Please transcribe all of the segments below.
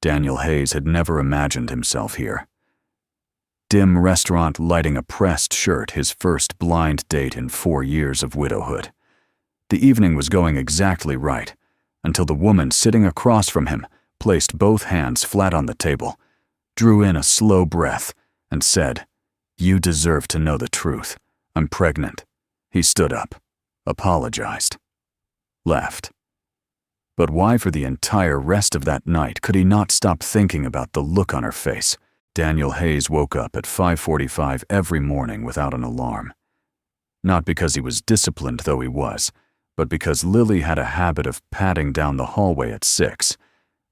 Daniel Hayes had never imagined himself here. Dim restaurant lighting a pressed shirt, his first blind date in 4 years of widowhood. The evening was going exactly right, until the woman sitting across from him placed both hands flat on the table, drew in a slow breath, and said, "You deserve to know the truth. I'm pregnant." He stood up, apologized, left. But why for the entire rest of that night could he not stop thinking about the look on her face? Daniel Hayes woke up at 5:45 every morning without an alarm. Not because he was disciplined, though he was, but because Lily had a habit of padding down the hallway at 6,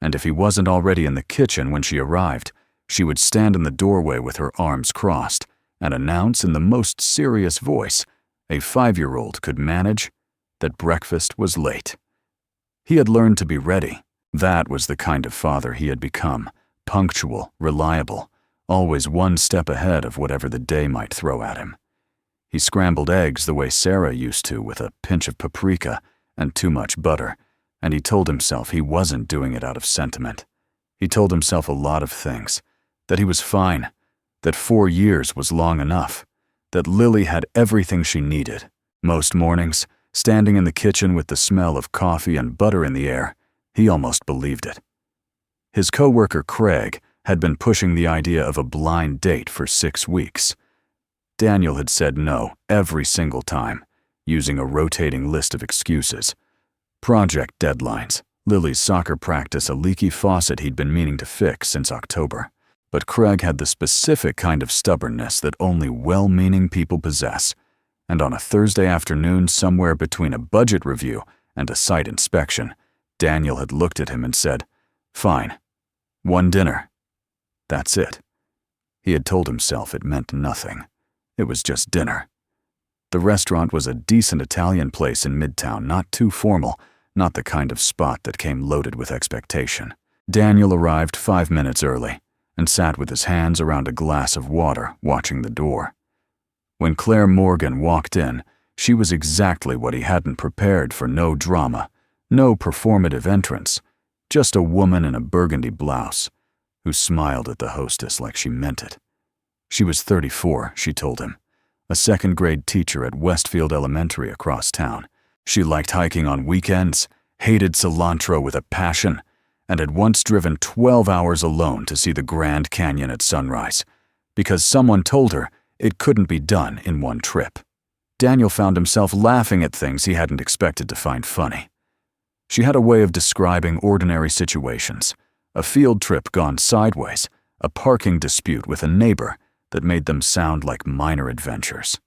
and if he wasn't already in the kitchen when she arrived, she would stand in the doorway with her arms crossed and announce in the most serious voice a 5-year-old could manage that breakfast was late. He had learned to be ready. That was the kind of father he had become, punctual, reliable, always one step ahead of whatever the day might throw at him. He scrambled eggs the way Sarah used to, with a pinch of paprika and too much butter, and he told himself he wasn't doing it out of sentiment. He told himself a lot of things, that he was fine, that 4 years was long enough, that Lily had everything she needed. Most mornings, standing in the kitchen with the smell of coffee and butter in the air, he almost believed it. His coworker Craig had been pushing the idea of a blind date for 6 weeks. Daniel had said no every single time, using a rotating list of excuses. Project deadlines, Lily's soccer practice, a leaky faucet he'd been meaning to fix since October. But Craig had the specific kind of stubbornness that only well-meaning people possess, and on a Thursday afternoon somewhere between a budget review and a site inspection, Daniel had looked at him and said, "Fine. 1 dinner. That's it." He had told himself it meant nothing. It was just dinner. The restaurant was a decent Italian place in Midtown, not too formal, not the kind of spot that came loaded with expectation. Daniel arrived 5 minutes early and sat with his hands around a glass of water, watching the door. When Claire Morgan walked in, she was exactly what he hadn't prepared for. No drama, no performative entrance, just a woman in a burgundy blouse who smiled at the hostess like she meant it. She was 34, she told him, a second-grade teacher at Westfield Elementary across town. She liked hiking on weekends, hated cilantro with a passion, and had once driven 12 hours alone to see the Grand Canyon at sunrise, because someone told her it couldn't be done in one trip. Daniel found himself laughing at things he hadn't expected to find funny. She had a way of describing ordinary situations, a field trip gone sideways, a parking dispute with a neighbor, that made them sound like minor adventures.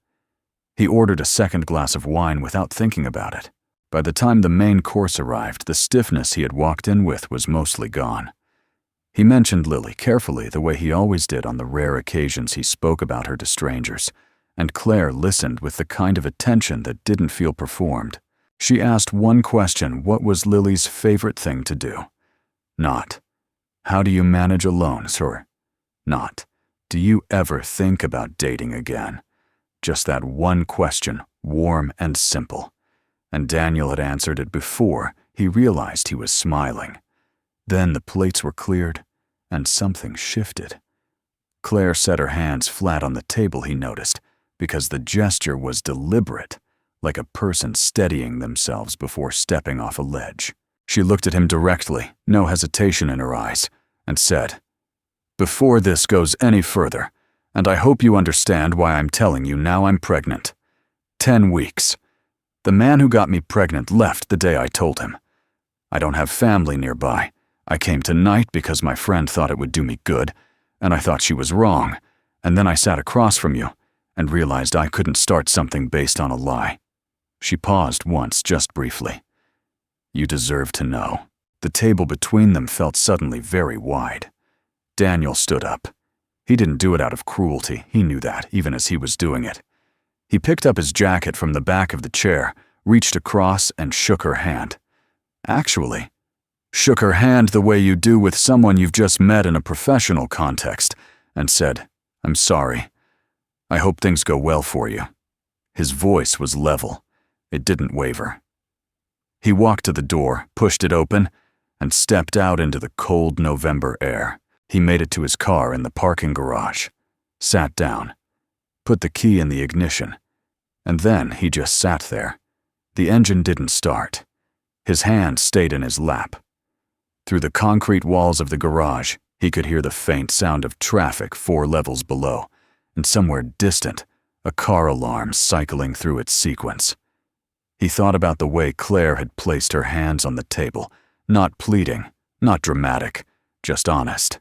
He ordered a second glass of wine without thinking about it. By the time the main course arrived, the stiffness he had walked in with was mostly gone. He mentioned Lily carefully, the way he always did on the rare occasions he spoke about her to strangers, and Claire listened with the kind of attention that didn't feel performed. She asked one question: what was Lily's favorite thing to do? Not, "How do you manage alone, sir?" Not, "Do you ever think about dating again?" Just that one question, warm and simple. And Daniel had answered it before he realized he was smiling. Then the plates were cleared, and something shifted. Claire set her hands flat on the table, he noticed, because the gesture was deliberate, like a person steadying themselves before stepping off a ledge. She looked at him directly, no hesitation in her eyes, and said, "Before this goes any further, and I hope you understand why I'm telling you now, I'm pregnant. 10 weeks. The man who got me pregnant left the day I told him. I don't have family nearby. I came tonight because my friend thought it would do me good, and I thought she was wrong, and then I sat across from you and realized I couldn't start something based on a lie." She paused once, just briefly. "You deserve to know." The table between them felt suddenly very wide. Daniel stood up. He didn't do it out of cruelty, he knew that, even as he was doing it. He picked up his jacket from the back of the chair, reached across, and shook her hand. Actually, shook her hand the way you do with someone you've just met in a professional context, and said, "I'm sorry. I hope things go well for you." His voice was level. It didn't waver. He walked to the door, pushed it open, and stepped out into the cold November air. He made it to his car in the parking garage, sat down, put the key in the ignition, and then he just sat there. The engine didn't start. His hand stayed in his lap. Through the concrete walls of the garage, he could hear the faint sound of traffic 4 levels below, and somewhere distant, a car alarm cycling through its sequence. He thought about the way Claire had placed her hands on the table, not pleading, not dramatic, just honest.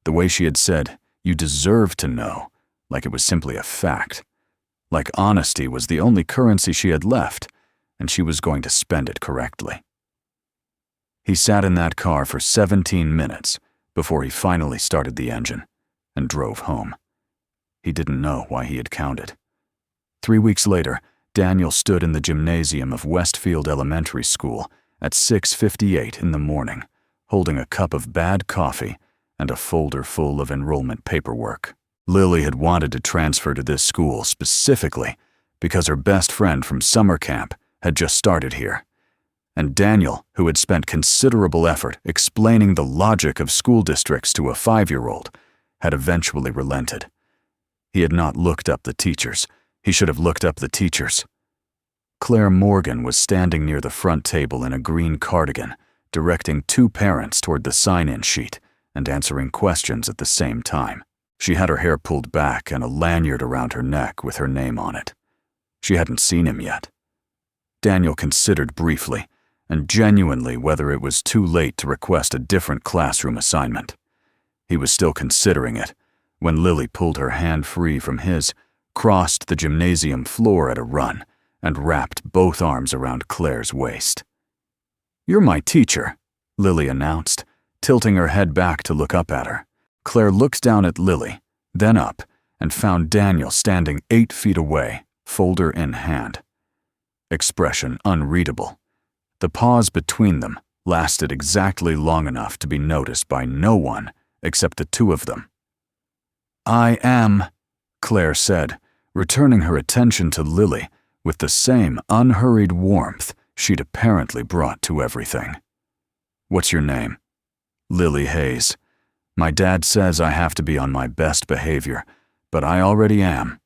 The way she had said, "You deserve to know," like it was simply a fact. Like honesty was the only currency she had left, and she was going to spend it correctly. He sat in that car for 17 minutes before he finally started the engine and drove home. He didn't know why he had counted. 3 weeks later, Daniel stood in the gymnasium of Westfield Elementary School at 6:58 in the morning, holding a cup of bad coffee and a folder full of enrollment paperwork. Lily had wanted to transfer to this school specifically because her best friend from summer camp had just started here. And Daniel, who had spent considerable effort explaining the logic of school districts to a 5-year-old, had eventually relented. He had not looked up the teachers. He should have looked up the teachers. Claire Morgan was standing near the front table in a green cardigan, directing 2 parents toward the sign-in sheet and answering questions at the same time. She had her hair pulled back and a lanyard around her neck with her name on it. She hadn't seen him yet. Daniel considered briefly, and genuinely whether it was too late to request a different classroom assignment. He was still considering it when Lily pulled her hand free from his, crossed the gymnasium floor at a run, and wrapped both arms around Claire's waist. "You're my teacher," Lily announced, tilting her head back to look up at her. Claire looked down at Lily, then up, and found Daniel standing 8 feet away, folder in hand. Expression unreadable. The pause between them lasted exactly long enough to be noticed by no one except the 2 of them. "I am," Claire said, returning her attention to Lily with the same unhurried warmth she'd apparently brought to everything. "What's your name?" "Lily Hayes. My dad says I have to be on my best behavior, but I already am."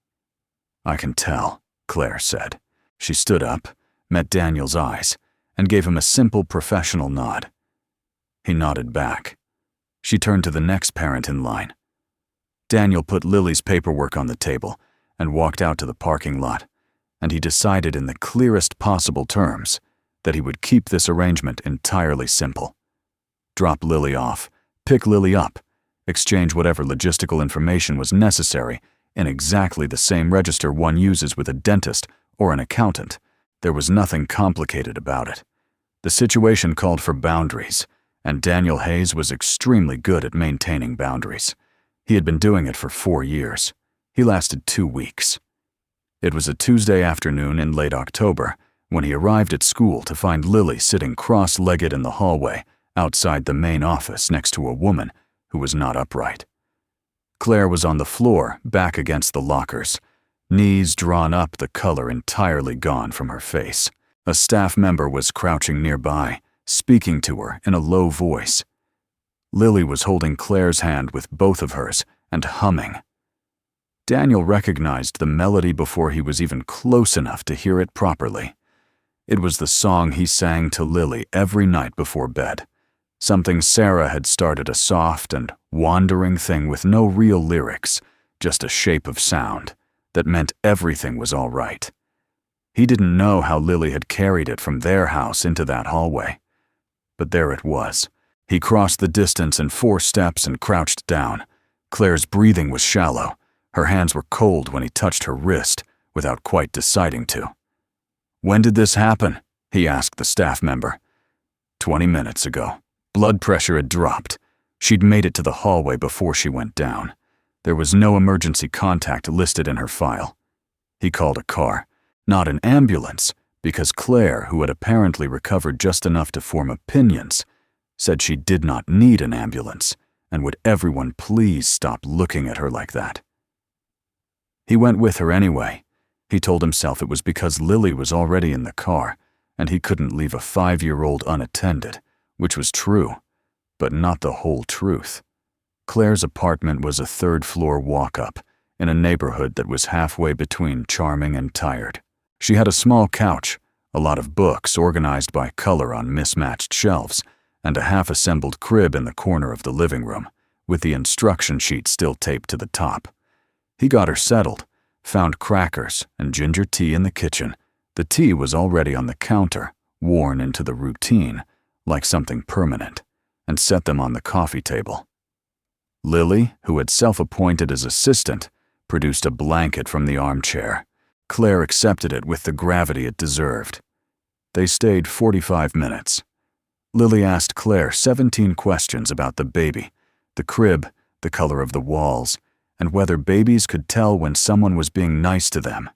"I can tell," Claire said. She stood up, met Daniel's eyes, and gave him a simple professional nod. He nodded back. She turned to the next parent in line. Daniel put Lily's paperwork on the table and walked out to the parking lot, and he decided in the clearest possible terms that he would keep this arrangement entirely simple. Drop Lily off, pick Lily up, exchange whatever logistical information was necessary in exactly the same register one uses with a dentist or an accountant. There was nothing complicated about it. The situation called for boundaries, and Daniel Hayes was extremely good at maintaining boundaries. He had been doing it for 4 years. He lasted 2 weeks. It was a Tuesday afternoon in late October when he arrived at school to find Lily sitting cross-legged in the hallway outside the main office next to a woman who was not upright. Claire was on the floor, back against the lockers, knees drawn up, the color entirely gone from her face. A staff member was crouching nearby, speaking to her in a low voice. Lily was holding Claire's hand with both of hers and humming. Daniel recognized the melody before he was even close enough to hear it properly. It was the song he sang to Lily every night before bed, something Sarah had started, a soft and wandering thing with no real lyrics, just a shape of sound that meant everything was all right. He didn't know how Lily had carried it from their house into that hallway. But there it was. He crossed the distance in 4 steps and crouched down. Claire's breathing was shallow. Her hands were cold when he touched her wrist without quite deciding to. "When did this happen?" he asked the staff member. 20 minutes ago. Blood pressure had dropped. She'd made it to the hallway before she went down. There was no emergency contact listed in her file. He called a car, not an ambulance, because Claire, who had apparently recovered just enough to form opinions, said she did not need an ambulance, and would everyone please stop looking at her like that. He went with her anyway. He told himself it was because Lily was already in the car, and he couldn't leave a 5-year-old unattended which was true, but not the whole truth. Claire's apartment was a third-floor walk-up in a neighborhood that was halfway between charming and tired. She had a small couch, a lot of books organized by color on mismatched shelves, and a half-assembled crib in the corner of the living room, with the instruction sheet still taped to the top. He got her settled, found crackers and ginger tea in the kitchen. The tea was already on the counter, worn into the routine, like something permanent, and set them on the coffee table. Lily, who had self-appointed as assistant, produced a blanket from the armchair. Claire accepted it with the gravity it deserved. They stayed 45 minutes. Lily asked Claire 17 questions about the baby, the crib, the color of the walls, and whether babies could tell when someone was being nice to them.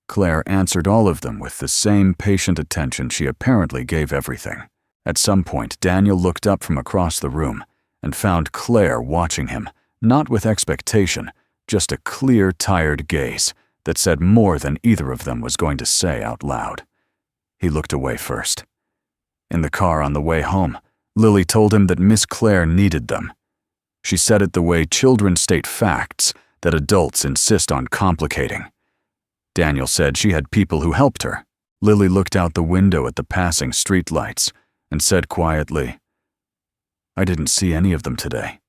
Claire answered all of them with the same patient attention she apparently gave everything. At some point, Daniel looked up from across the room and found Claire watching him, not with expectation, just a clear, tired gaze that said more than either of them was going to say out loud. He looked away first. In the car on the way home, Lily told him that Miss Claire needed them. She said it the way children state facts that adults insist on complicating. Daniel said she had people who helped her. Lily looked out the window at the passing streetlights and said quietly, "I didn't see any of them today."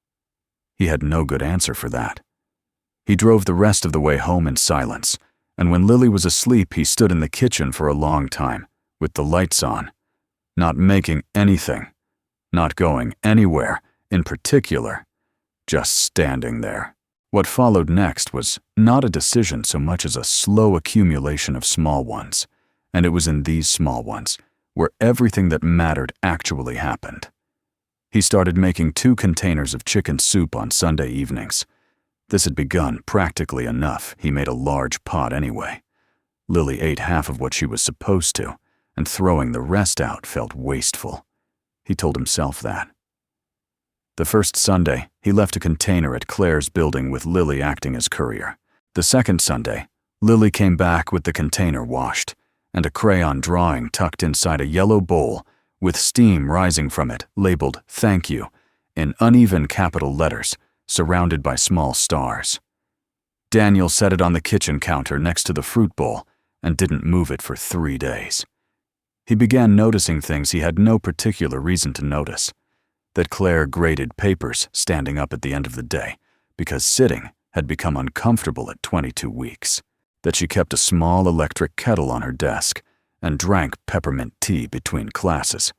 He had no good answer for that. He drove the rest of the way home in silence, and when Lily was asleep, he stood in the kitchen for a long time, with the lights on, not making anything, not going anywhere in particular, just standing there. What followed next was not a decision so much as a slow accumulation of small ones, and it was in these small ones where everything that mattered actually happened. He started making 2 containers of chicken soup on Sunday evenings. This had begun practically enough. He made a large pot anyway. Lily ate half of what she was supposed to, and throwing the rest out felt wasteful. He told himself that. The first Sunday, he left a container at Claire's building with Lily acting as courier. The second Sunday, Lily came back with the container washed, and a crayon drawing tucked inside a yellow bowl with steam rising from it labeled "Thank you" in uneven capital letters, surrounded by small stars. Daniel set it on the kitchen counter next to the fruit bowl and didn't move it for 3 days. He began noticing things he had no particular reason to notice. That Claire graded papers standing up at the end of the day because sitting had become uncomfortable at 22 weeks. That she kept a small electric kettle on her desk and drank peppermint tea between classes.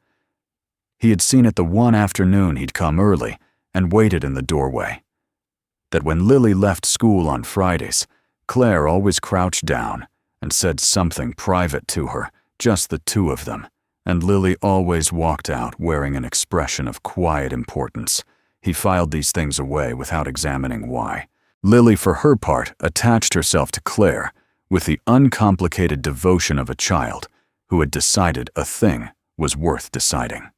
He had seen it the one afternoon he'd come early and waited in the doorway. That when Lily left school on Fridays, Claire always crouched down and said something private to her, just the 2 of them, and Lily always walked out wearing an expression of quiet importance. He filed these things away without examining why. Lily, for her part, attached herself to Claire with the uncomplicated devotion of a child who had decided a thing was worth deciding.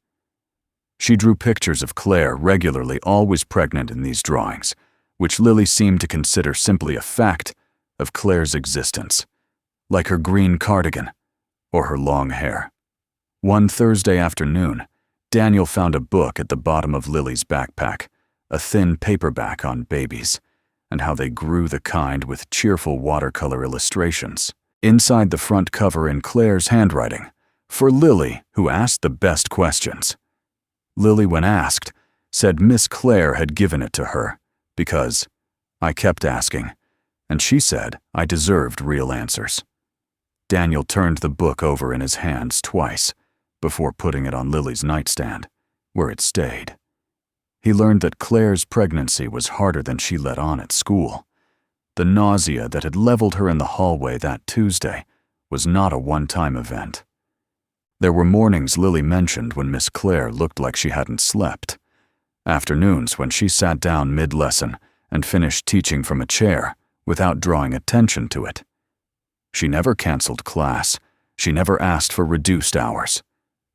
She drew pictures of Claire regularly, always pregnant in these drawings, which Lily seemed to consider simply a fact of Claire's existence, like her green cardigan or her long hair. One Thursday afternoon, Daniel found a book at the bottom of Lily's backpack, a thin paperback on babies, and how they grew the kind with cheerful watercolor illustrations. Inside the front cover in Claire's handwriting, for Lily, who asked the best questions. Lily, when asked, said Miss Claire had given it to her, because I kept asking, and she said I deserved real answers. Daniel turned the book over in his hands twice, before putting it on Lily's nightstand, where it stayed. He learned that Claire's pregnancy was harder than she let on at school. The nausea that had leveled her in the hallway that Tuesday was not a one-time event. There were mornings Lily mentioned when Miss Claire looked like she hadn't slept, afternoons when she sat down mid-lesson and finished teaching from a chair without drawing attention to it. She never canceled class. She never asked for reduced hours.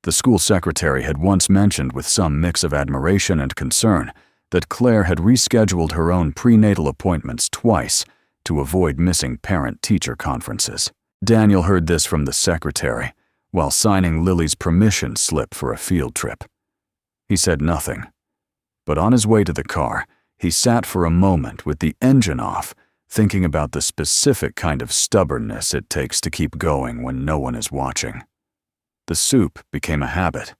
The school secretary had once mentioned with some mix of admiration and concern that Claire had rescheduled her own prenatal appointments twice to avoid missing parent-teacher conferences. Daniel heard this from the secretary while signing Lily's permission slip for a field trip. He said nothing. But on his way to the car, he sat for a moment with the engine off, thinking about the specific kind of stubbornness it takes to keep going when no one is watching. The soup became a habit.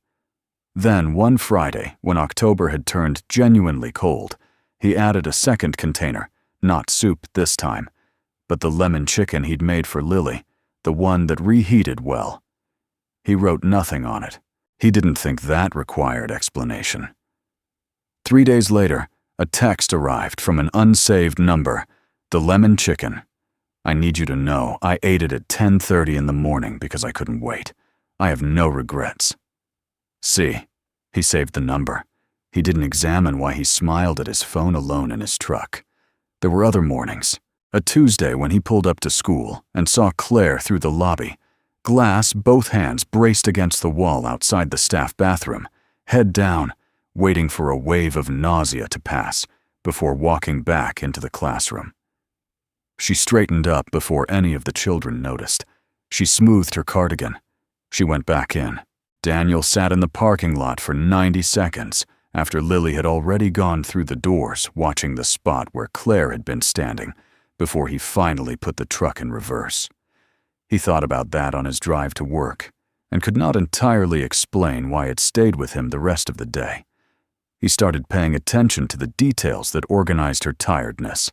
Then, one Friday, when October had turned genuinely cold, he added a second container, not soup this time, but the lemon chicken he'd made for Lily, the one that reheated well. He wrote nothing on it. He didn't think that required explanation. 3 days later, a text arrived from an unsaved number, the lemon chicken. I need you to know I ate it at 10:30 in the morning because I couldn't wait. I have no regrets. See, he saved the number. He didn't examine why he smiled at his phone alone in his truck. There were other mornings. A Tuesday when he pulled up to school and saw Claire through the lobby, glass, both hands braced against the wall outside the staff bathroom, head down, waiting for a wave of nausea to pass before walking back into the classroom. She straightened up before any of the children noticed. She smoothed her cardigan. She went back in. Daniel sat in the parking lot for 90 seconds after Lily had already gone through the doors, watching the spot where Claire had been standing, before he finally put the truck in reverse. He thought about that on his drive to work and could not entirely explain why it stayed with him the rest of the day. He started paying attention to the details that organized her tiredness.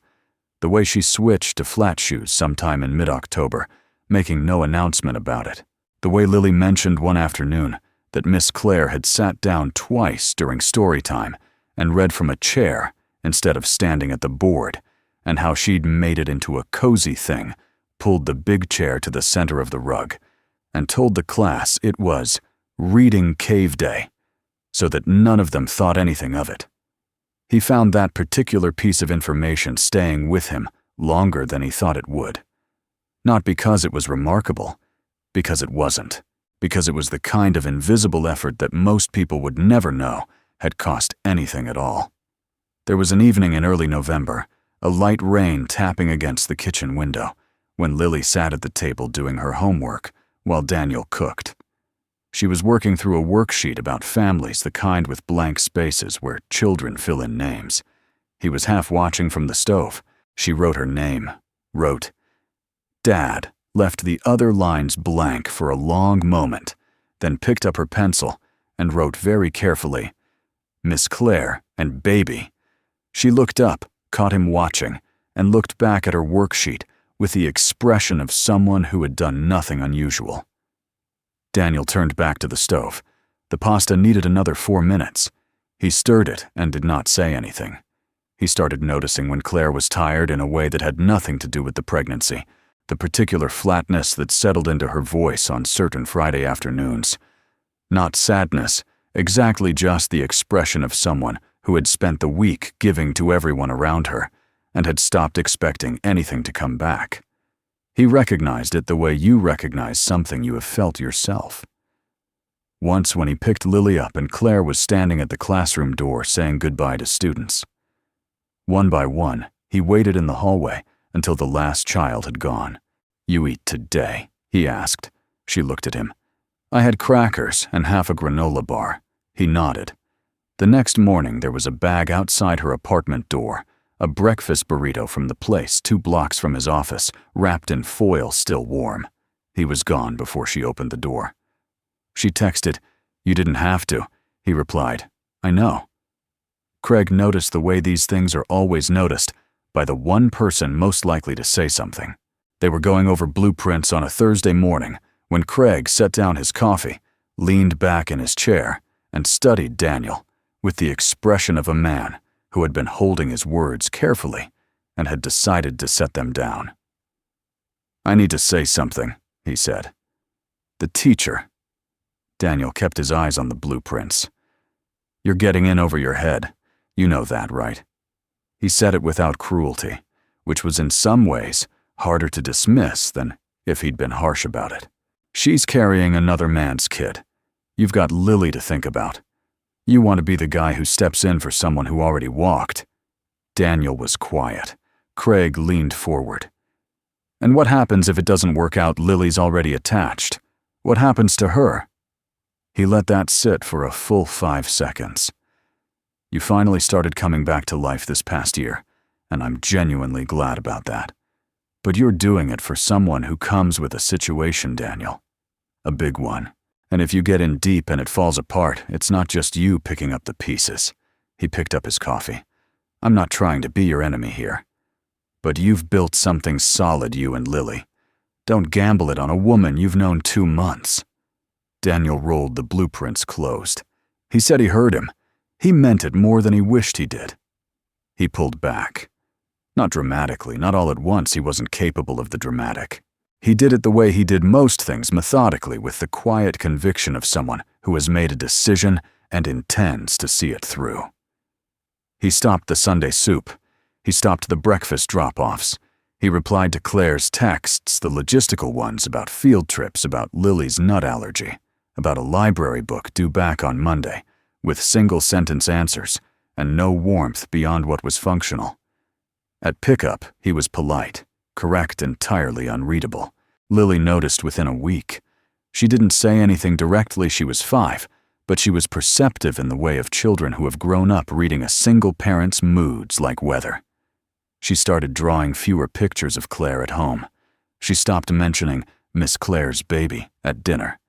The way she switched to flat shoes sometime in mid-October, making no announcement about it. The way Lily mentioned one afternoon that Miss Claire had sat down twice during story time and read from a chair instead of standing at the board, and how she'd made it into a cozy thing, pulled the big chair to the center of the rug, and told the class it was reading cave day, so that none of them thought anything of it. He found that particular piece of information staying with him longer than he thought it would. Not because it was remarkable, because it wasn't. Because it was the kind of invisible effort that most people would never know had cost anything at all. There was an evening in early November, a light rain tapping against the kitchen window, when Lily sat at the table doing her homework while Daniel cooked. She was working through a worksheet about families, the kind with blank spaces where children fill in names. He was half watching from the stove. She wrote her name, wrote, "Dad," left the other lines blank for a long moment, then picked up her pencil and wrote very carefully, "Miss Claire and baby." She looked up, caught him watching, and looked back at her worksheet with the expression of someone who had done nothing unusual. Daniel turned back to the stove. The pasta needed another 4 minutes. He stirred it and did not say anything. He started noticing when Claire was tired in a way that had nothing to do with the pregnancy, the particular flatness that settled into her voice on certain Friday afternoons. Not sadness, exactly just the expression of someone who had spent the week giving to everyone around her and had stopped expecting anything to come back. He recognized it the way you recognize something you have felt yourself. Once when he picked Lily up and Claire was standing at the classroom door saying goodbye to students. One by one, he waited in the hallway until the last child had gone. "You eat today?" he asked. She looked at him. "I had crackers and half a granola bar." He nodded. The next morning there was a bag outside her apartment door, a breakfast burrito from the place 2 blocks from his office, wrapped in foil still warm. He was gone before she opened the door. She texted, "You didn't have to," he replied. "I know." Craig noticed the way these things are always noticed, by the one person most likely to say something. They were going over blueprints on a Thursday morning when Craig set down his coffee, leaned back in his chair, and studied Daniel with the expression of a man who had been holding his words carefully and had decided to set them down. "I need to say something," he said. "The teacher." Daniel kept his eyes on the blueprints. "You're getting in over your head. You know that, right?" He said it without cruelty, which was in some ways harder to dismiss than if he'd been harsh about it. "She's carrying another man's kid. You've got Lily to think about. You want to be the guy who steps in for someone who already walked." Daniel was quiet. Craig leaned forward. "And what happens if it doesn't work out? Lily's already attached. What happens to her?" He let that sit for a full 5 seconds. You finally started coming back to life this past year, and I'm genuinely glad about that. But you're doing it for someone who comes with a situation, Daniel. A big one. And if you get in deep and it falls apart, it's not just you picking up the pieces. He picked up his coffee. I'm not trying to be your enemy here. But you've built something solid, you and Lily. Don't gamble it on a woman you've known 2 months. Daniel rolled the blueprints closed. He said he heard him. He meant it more than he wished he did. He pulled back. Not dramatically, not all at once. He wasn't capable of the dramatic. He did it the way he did most things, methodically, with the quiet conviction of someone who has made a decision and intends to see it through. He stopped the Sunday soup. He stopped the breakfast drop-offs. He replied to Claire's texts, the logistical ones about field trips, about Lily's nut allergy, about a library book due back on Monday, with single-sentence answers and no warmth beyond what was functional. At pickup, he was polite, correct, entirely unreadable. Lily noticed within a week. She didn't say anything directly. She was 5, but she was perceptive in the way of children who have grown up reading a single parent's moods like weather. She started drawing fewer pictures of Claire at home. She stopped mentioning Miss Claire's baby at dinner.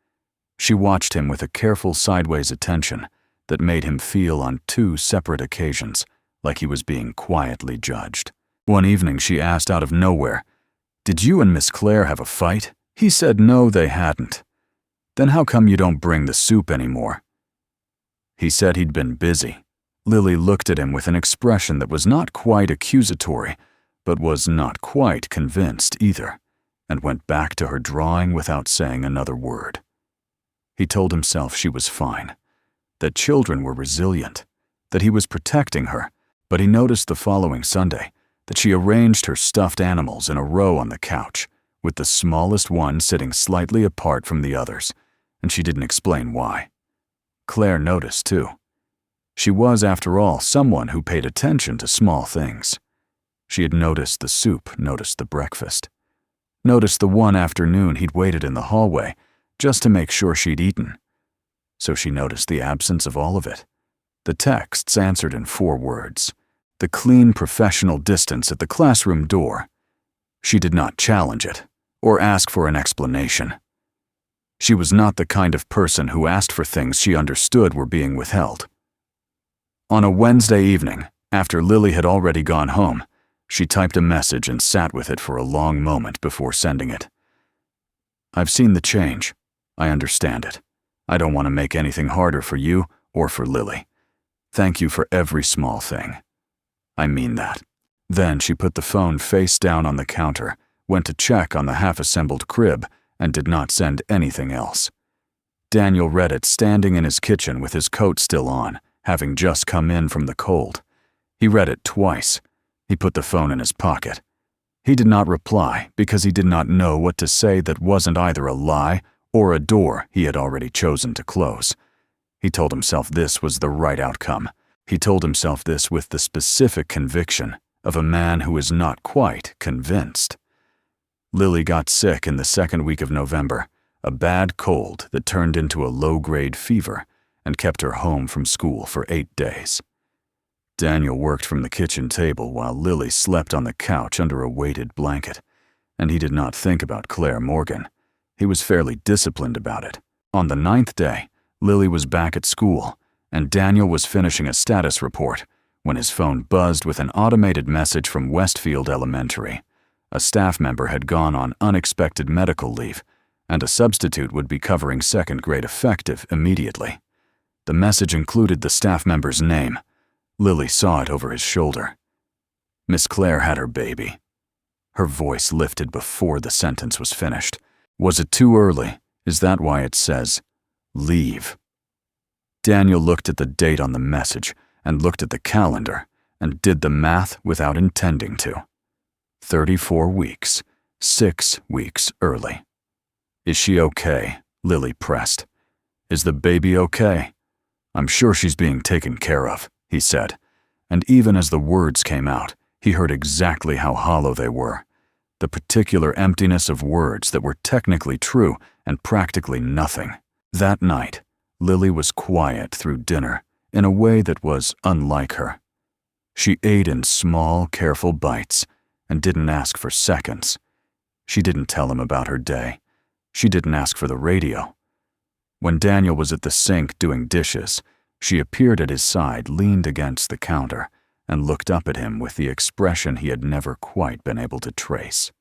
She watched him with a careful sideways attention that made him feel on 2 separate occasions like he was being quietly judged. One evening she asked out of nowhere, "Did you and Miss Claire have a fight?" He said no, they hadn't. "Then how come you don't bring the soup anymore?" He said he'd been busy. Lily looked at him with an expression that was not quite accusatory, but was not quite convinced either, and went back to her drawing without saying another word. He told himself she was fine, that children were resilient, that he was protecting her, but he noticed the following Sunday that she arranged her stuffed animals in a row on the couch, with the smallest one sitting slightly apart from the others, and she didn't explain why. Claire noticed, too. She was, after all, someone who paid attention to small things. She had noticed the soup, noticed the breakfast, noticed the one afternoon he'd waited in the hallway just to make sure she'd eaten. So she noticed the absence of all of it. The texts answered in 4 words. The clean professional distance at the classroom door. She did not challenge it or ask for an explanation. She was not the kind of person who asked for things she understood were being withheld. On a Wednesday evening, after Lily had already gone home, she typed a message and sat with it for a long moment before sending it. "I've seen the change. I understand it. I don't want to make anything harder for you or for Lily. Thank you for every small thing. I mean that." Then she put the phone face down on the counter, went to check on the half-assembled crib, and did not send anything else. Daniel read it standing in his kitchen with his coat still on, having just come in from the cold. He read it twice. He put the phone in his pocket. He did not reply because he did not know what to say that wasn't either a lie or a door he had already chosen to close. He told himself this was the right outcome. He told himself this with the specific conviction of a man who is not quite convinced. Lily got sick in the 2nd week of November, a bad cold that turned into a low-grade fever and kept her home from school for 8 days. Daniel worked from the kitchen table while Lily slept on the couch under a weighted blanket, and he did not think about Claire Morgan. He was fairly disciplined about it. On the 9th day, Lily was back at school, and Daniel was finishing a status report when his phone buzzed with an automated message from Westfield Elementary. A staff member had gone on unexpected medical leave, and a substitute would be covering 2nd grade effective immediately. The message included the staff member's name. Lily saw it over his shoulder. Miss Claire had her baby. Her voice lifted before the sentence was finished. Was it too early? Is that why it says, leave? Daniel looked at the date on the message and looked at the calendar and did the math without intending to. 34 weeks, 6 weeks early. Is she okay? Lily pressed. Is the baby okay? I'm sure she's being taken care of, he said, and even as the words came out, he heard exactly how hollow they were. The particular emptiness of words that were technically true and practically nothing. That night, Lily was quiet through dinner in a way that was unlike her. She ate in small, careful bites and didn't ask for seconds. She didn't tell him about her day. She didn't ask for the radio. When Daniel was at the sink doing dishes, she appeared at his side, leaned against the counter, and looked up at him with the expression he had never quite been able to trace.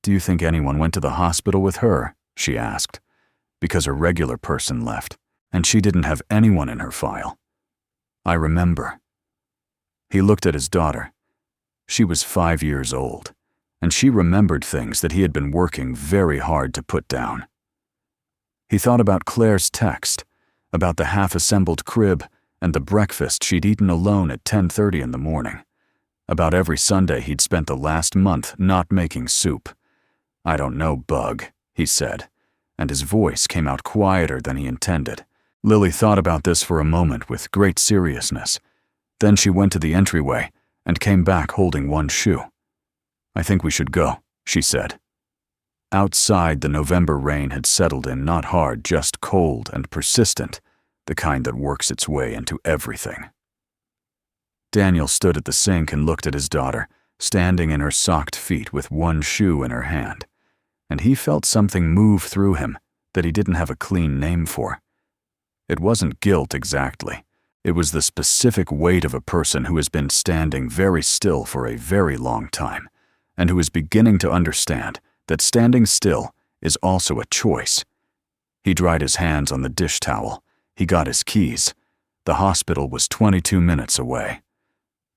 "Do you think anyone went to the hospital with her?" she asked, because her regular person left, and she didn't have anyone in her file. "I remember." He looked at his daughter. She was 5 years old, and she remembered things that he had been working very hard to put down. He thought about Claire's text, about the half-assembled crib and the breakfast she'd eaten alone at 10:30 in the morning, about every Sunday he'd spent the last month not making soup. "I don't know, Bug," he said, and his voice came out quieter than he intended. Lily thought about this for a moment with great seriousness. Then she went to the entryway and came back holding one shoe. "I think we should go," she said. Outside, the November rain had settled in, not hard, just cold and persistent, the kind that works its way into everything. Daniel stood at the sink and looked at his daughter, standing in her socked feet with one shoe in her hand, and he felt something move through him that he didn't have a clean name for. It wasn't guilt exactly. It was the specific weight of a person who has been standing very still for a very long time, and who is beginning to understand that standing still is also a choice. He dried his hands on the dish towel. He got his keys. The hospital was 22 minutes away.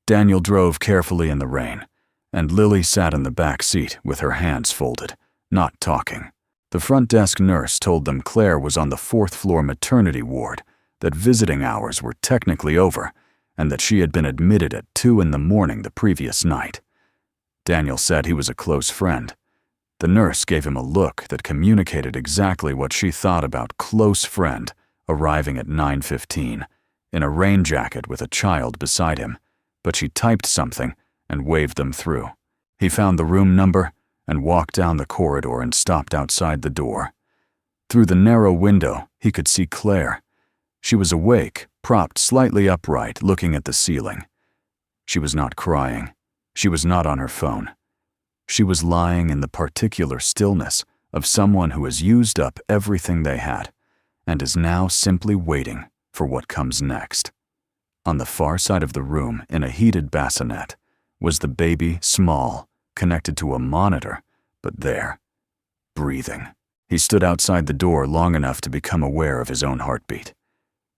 Daniel drove carefully in the rain, and Lily sat in the back seat with her hands folded, not talking. The front desk nurse told them Claire was on the 4th-floor maternity ward, that visiting hours were technically over, and that she had been admitted at 2 in the morning the previous night. Daniel said he was a close friend. The nurse gave him a look that communicated exactly what she thought about close friend arriving at 9:15, in a rain jacket with a child beside him, but she typed something and waved them through. He found the room number and walked down the corridor and stopped outside the door. Through the narrow window, he could see Claire. She was awake, propped slightly upright, looking at the ceiling. She was not crying. She was not on her phone. She was lying in the particular stillness of someone who has used up everything they had and is now simply waiting for what comes next. On the far side of the room, in a heated bassinet, was the baby, small, connected to a monitor, but there, breathing. He stood outside the door long enough to become aware of his own heartbeat.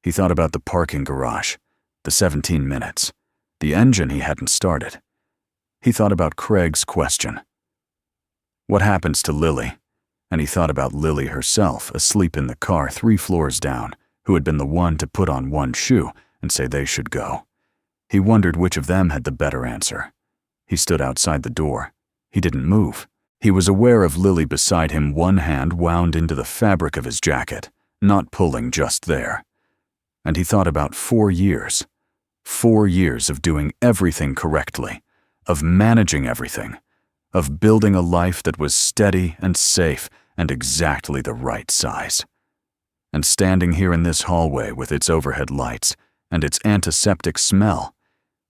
He thought about the parking garage, the 17 minutes, the engine he hadn't started. He thought about Craig's question. What happens to Lily? And he thought about Lily herself, asleep in the car 3 floors down, who had been the one to put on one shoe and say they should go. He wondered which of them had the better answer. He stood outside the door. He didn't move. He was aware of Lily beside him, one hand wound into the fabric of his jacket, not pulling just there. And he thought about 4 years. 4 years of doing everything correctly, of managing everything, of building a life that was steady and safe and exactly the right size. And standing here in this hallway with its overhead lights and its antiseptic smell,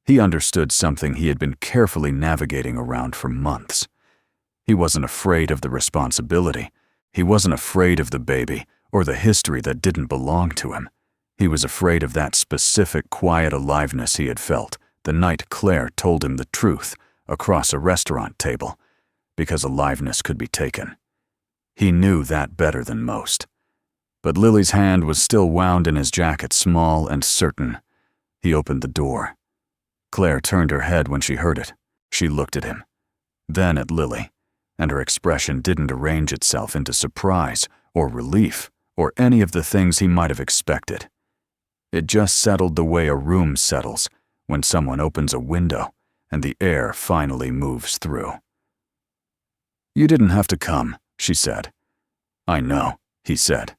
he understood something he had been carefully navigating around for months. He wasn't afraid of the responsibility. He wasn't afraid of the baby or the history that didn't belong to him. He was afraid of that specific quiet aliveness he had felt the night Claire told him the truth across a restaurant table, because aliveness could be taken. He knew that better than most. But Lily's hand was still wound in his jacket, small and certain. He opened the door. Claire turned her head when she heard it. She looked at him, then at Lily, and her expression didn't arrange itself into surprise or relief or any of the things he might have expected. It just settled the way a room settles when someone opens a window and the air finally moves through. "You didn't have to come," she said. "I know," he said.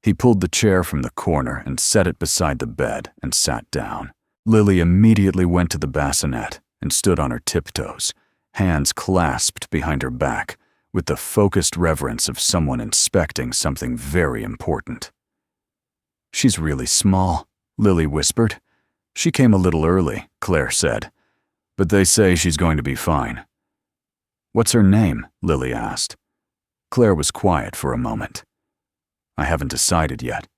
He pulled the chair from the corner and set it beside the bed and sat down. Lily immediately went to the bassinet and stood on her tiptoes, hands clasped behind her back, with the focused reverence of someone inspecting something very important. "She's really small," Lily whispered. "She came a little early," Claire said. "But they say she's going to be fine." "What's her name?" Lily asked. Claire was quiet for a moment. "I haven't decided yet."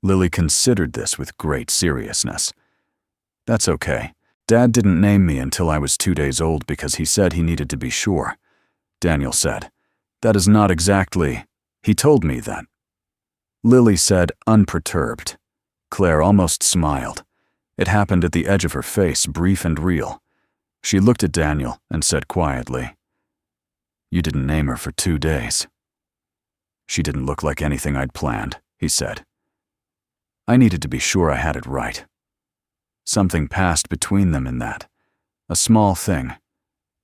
Lily considered this with great seriousness. "That's okay. Dad didn't name me until I was 2 days old because he said he needed to be sure," Daniel said. "That is not exactly—" "He told me that," Lily said, unperturbed. Claire almost smiled. It happened at the edge of her face, brief and real. She looked at Daniel and said quietly, "You didn't name her for 2 days." "She didn't look like anything I'd planned," he said. "I needed to be sure I had it right." Something passed between them in that. A small thing,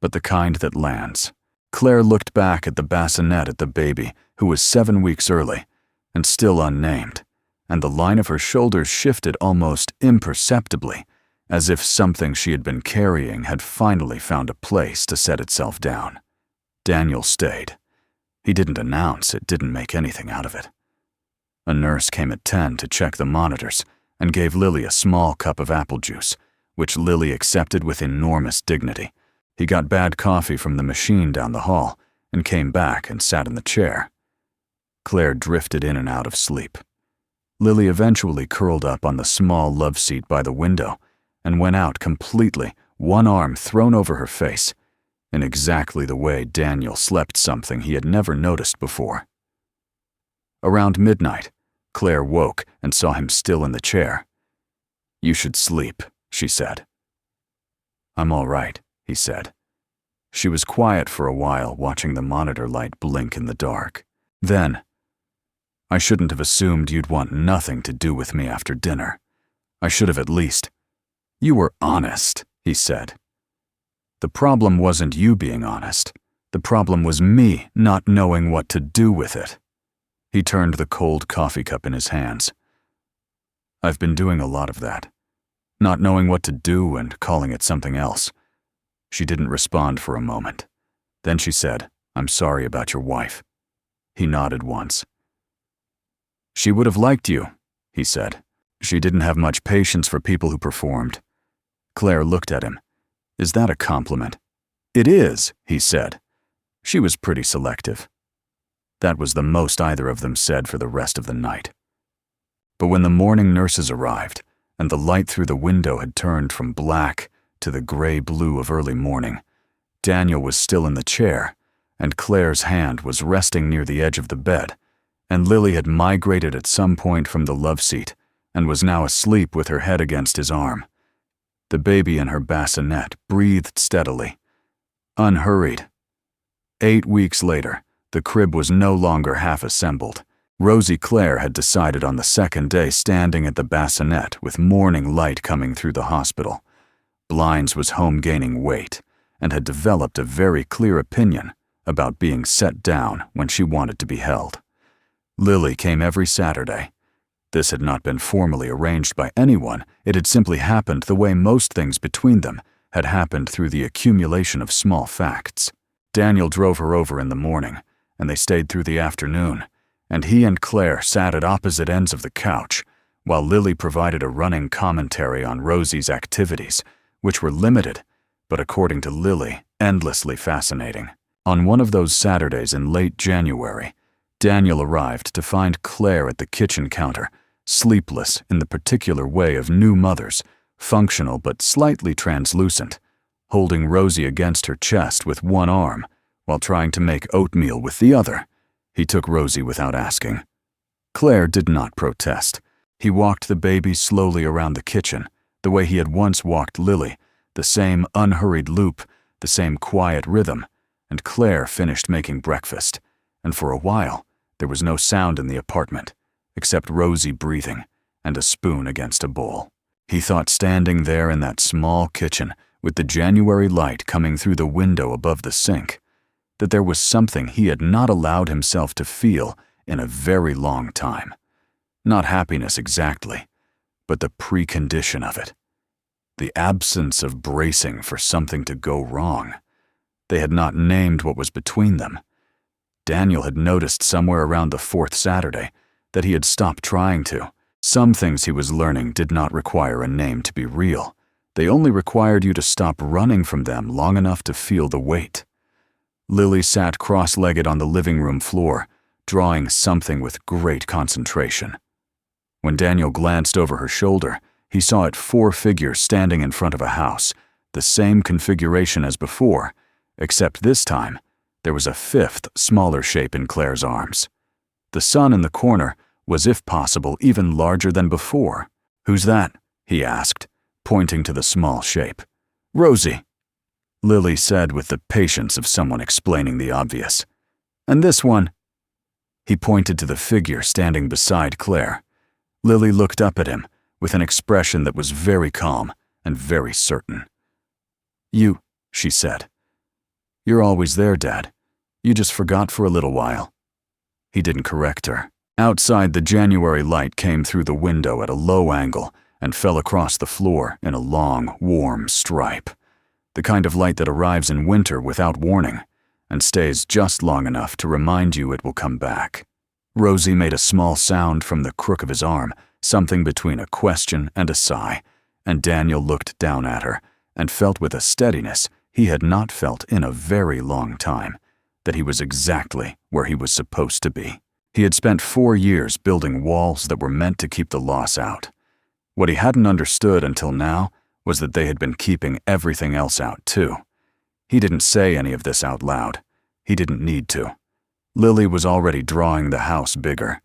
but the kind that lands. Claire looked back at the bassinet at the baby, who was 7 weeks early, and still unnamed, and the line of her shoulders shifted almost imperceptibly, as if something she had been carrying had finally found a place to set itself down. Daniel stayed. He didn't announce it, didn't make anything out of it. A nurse came at 10 to check the monitors and gave Lily a small cup of apple juice, which Lily accepted with enormous dignity. He got bad coffee from the machine down the hall and came back and sat in the chair. Claire drifted in and out of sleep. Lily eventually curled up on the small love seat by the window and went out completely, one arm thrown over her face, in exactly the way Daniel slept, something he had never noticed before. Around midnight, Claire woke and saw him still in the chair. "You should sleep," she said. "I'm all right," he said. She was quiet for a while, watching the monitor light blink in the dark. Then, "I shouldn't have assumed you'd want nothing to do with me after dinner. I should have at least—" "You were honest," he said. "The problem wasn't you being honest. The problem was me not knowing what to do with it." He turned the cold coffee cup in his hands. "I've been doing a lot of that. Not knowing what to do and calling it something else." She didn't respond for a moment. Then she said, "I'm sorry about your wife." He nodded once. "She would have liked you," he said. "She didn't have much patience for people who performed." Claire looked at him. "Is that a compliment?" "It is," he said. "She was pretty selective." That was the most either of them said for the rest of the night. But when the morning nurses arrived, and the light through the window had turned from black to the gray-blue of early morning, Daniel was still in the chair, and Claire's hand was resting near the edge of the bed, and Lily had migrated at some point from the love seat and was now asleep with her head against his arm. The baby in her bassinet breathed steadily, unhurried. 8 weeks later, the crib was no longer half assembled. Rosie Claire had decided on the second day, standing at the bassinet with morning light coming through the hospital. Blinds was home gaining weight and had developed a very clear opinion about being set down when she wanted to be held. Lily came every Saturday. This had not been formally arranged by anyone. It had simply happened the way most things between them had happened, through the accumulation of small facts. Daniel drove her over in the morning, and they stayed through the afternoon, and he and Claire sat at opposite ends of the couch, while Lily provided a running commentary on Rosie's activities, which were limited, but according to Lily, endlessly fascinating. On one of those Saturdays in late January, Daniel arrived to find Claire at the kitchen counter, sleepless in the particular way of new mothers, functional but slightly translucent, holding Rosie against her chest with one arm while trying to make oatmeal with the other. He took Rosie without asking. Claire did not protest. He walked the baby slowly around the kitchen, the way he had once walked Lily, the same unhurried loop, the same quiet rhythm, and Claire finished making breakfast, and for a while there was no sound in the apartment, except Rosie breathing and a spoon against a bowl. He thought, standing there in that small kitchen with the January light coming through the window above the sink, that there was something he had not allowed himself to feel in a very long time. Not happiness exactly, but the precondition of it. The absence of bracing for something to go wrong. They had not named what was between them. Daniel had noticed somewhere around the 4th Saturday that he had stopped trying to, Some things he was learning did not require a name to be real. They only required you to stop running from them long enough to feel the weight. Lily sat cross-legged on the living room floor, drawing something with great concentration. When Daniel glanced over her shoulder, he saw it 4 figures standing in front of a house, the same configuration as before, except this time, there was a 5th, smaller shape in Claire's arms. The sun in the corner was, if possible, even larger than before. "Who's that?" he asked, pointing to the small shape. "Rosie," Lily said with the patience of someone explaining the obvious. "And this one?" He pointed to the figure standing beside Claire. Lily looked up at him with an expression that was very calm and very certain. "You," she said. "You're always there, Dad. You just forgot for a little while." He didn't correct her. Outside, the January light came through the window at a low angle and fell across the floor in a long, warm stripe. The kind of light that arrives in winter without warning and stays just long enough to remind you it will come back. Rosie made a small sound from the crook of his arm, something between a question and a sigh, and Daniel looked down at her and felt with a steadiness he had not felt in a very long time that he was exactly where he was supposed to be. He had spent 4 years building walls that were meant to keep the loss out. What he hadn't understood until now was that they had been keeping everything else out too. He didn't say any of this out loud. He didn't need to. Lily was already drawing the house bigger.